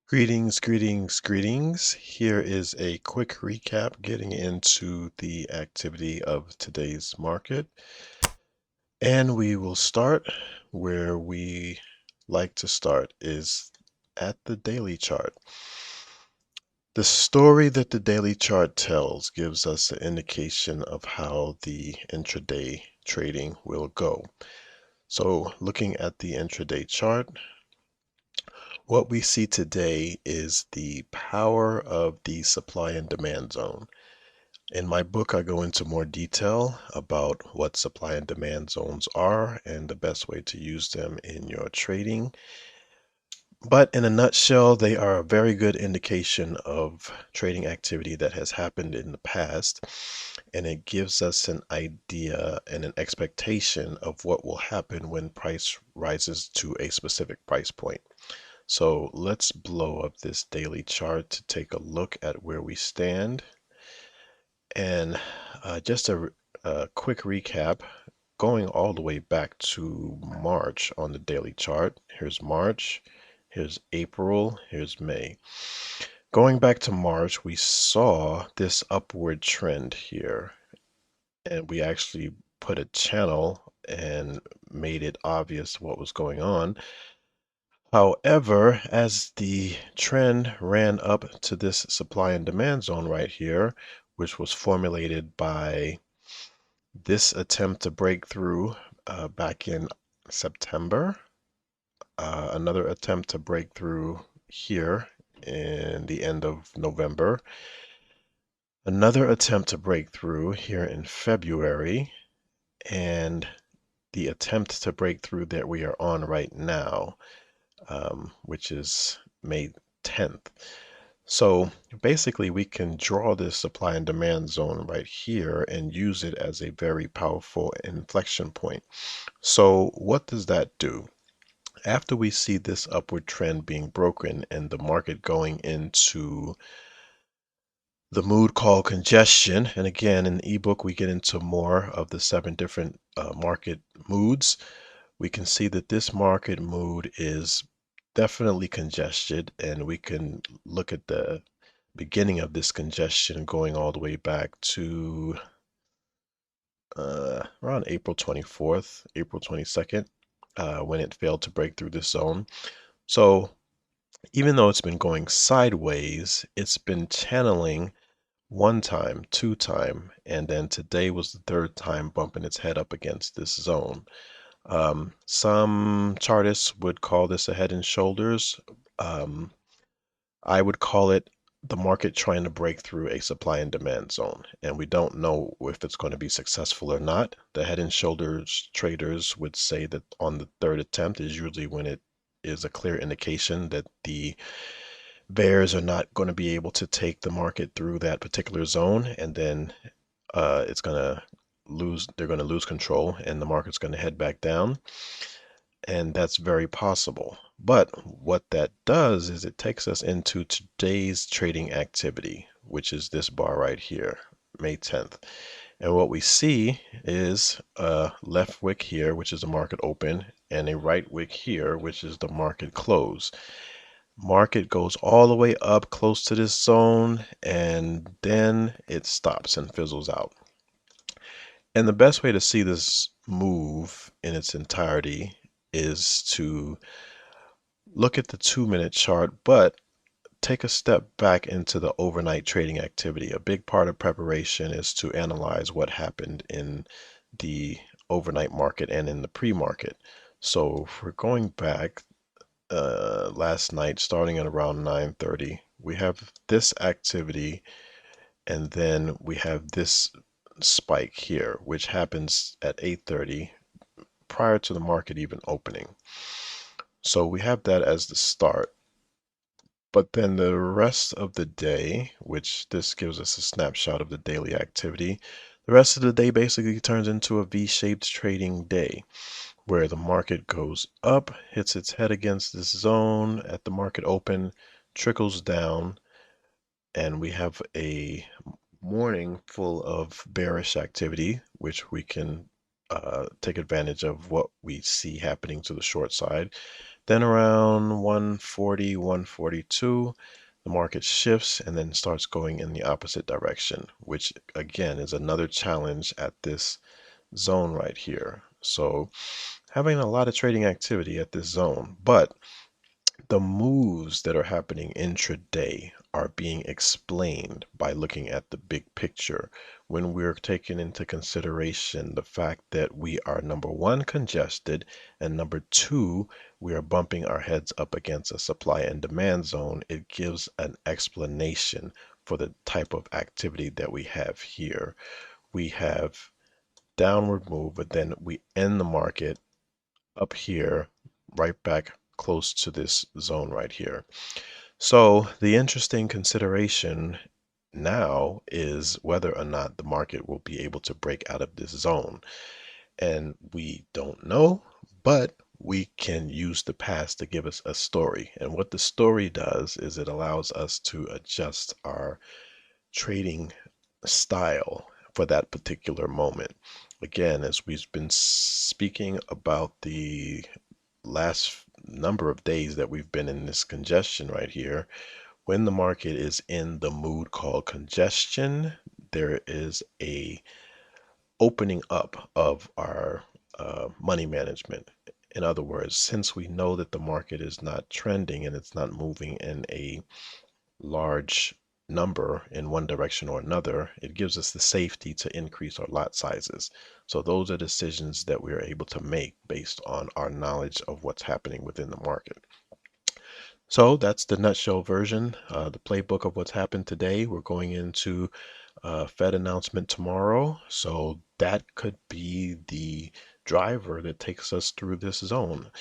Greetings, greetings, greetings. Here is a quick recap getting into the activity of today's market. And we will start where we like to start is at the daily chart. The story that the daily chart tells gives us an indication of how the intraday trading will go. So looking at the intraday chart, what we see today is the power of the supply and demand zone. In my book, I go into more detail about what supply and demand zones are and the best way to use them in your trading. But in a nutshell, they are a very good indication of trading activity that has happened in the past, and it gives us an idea and an expectation of what will happen when price rises to a specific price point. So let's blow up this daily chart to take a look at where we stand. And just a quick recap, going all the way back to March on the daily chart. Here's March, here's April, here's May. Going back to March, we saw this upward trend here, and we actually put a channel and made it obvious what was going on. However, as the trend ran up to this supply and demand zone right here, which was formulated by this attempt to break through back in September, another attempt to break through here in the end of November, another attempt to break through here in February, and the attempt to break through that we are on right now, which is May 10th. So basically, we can draw this supply and demand zone right here and use it as a very powerful inflection point. So what does that do? After we see this upward trend being broken and the market going into the mood called congestion, and again, in the ebook, we get into more of the 7 different market moods. We can see that this market mood is definitely congested, and we can look at the beginning of this congestion going all the way back to around April 24th, April 22nd, when it failed to break through this zone. So even though it's been going sideways, it's been channeling one time, two time, and then today was the third time bumping its head up against this zone. Some chartists would call this a head and shoulders. I would call it the market trying to break through a supply and demand zone, and we don't know if it's going to be successful or not. The head and shoulders traders would say that on the third attempt is usually when it is a clear indication that the bears are not going to be able to take the market through that particular zone, and then it's going to they're going to lose control and the market's going to head back down. And that's very possible. But what that does is it takes us into today's trading activity, which is this bar right here, May 10th. And what we see is a left wick here, which is the market open, and a right wick here, which is the market close. Market goes all the way up close to this zone, and then it stops and fizzles out. And the best way to see this move in its entirety is to look at the 2-minute chart, but take a step back into the overnight trading activity. A big part of preparation is to analyze what happened in the overnight market and in the pre-market. So if we're going back last night, starting at around 9:30, we have this activity, and then we have this spike here, which happens at 8:30 prior to the market even opening. So we have that as the start. But then the rest of the day, which this gives us a snapshot of the daily activity, the rest of the day basically turns into a V-shaped trading day where the market goes up, hits its head against this zone at the market open, trickles down, and we have a morning full of bearish activity, which we can take advantage of what we see happening to the short side. Then around 140, 142, the market shifts and then starts going in the opposite direction, which again is another challenge at this zone right here. So having a lot of trading activity at this zone, but the moves that are happening intraday are being explained by looking at the big picture when we're taking into consideration the fact that we are number one, congested, and number two, we are bumping our heads up against a supply and demand zone. It gives an explanation for the type of activity that we have here. We have downward move, but then we end the market up here, right back close to this zone right here. So the interesting consideration now is whether or not the market will be able to break out of this zone. And we don't know, but we can use the past to give us a story. And what the story does is it allows us to adjust our trading style for that particular moment. Again, as we've been speaking about the last number of days that we've been in this congestion right here, when the market is in the mood called congestion, there is a opening up of our money management. In other words, since we know that the market is not trending and it's not moving in a large number in one direction or another, it gives us the safety to increase our lot sizes. So those are decisions that we are able to make based on our knowledge of what's happening within the market. So that's the nutshell version, the playbook of what's happened today. We're going into Fed announcement tomorrow. So that could be the driver that takes us through this zone.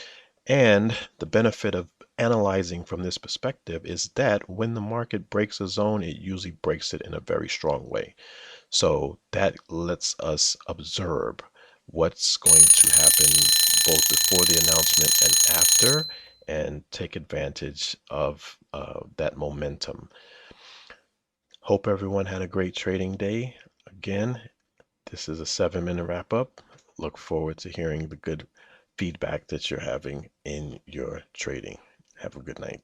And the benefit of analyzing from this perspective is that when the market breaks a zone, it usually breaks it in a very strong way. So that lets us observe what's going to happen both before the announcement and after, and take advantage of that momentum. Hope everyone had a great trading day. Again, this is a 7-minute wrap up. Look forward to hearing the good feedback that you're having in your trading. Have a good night.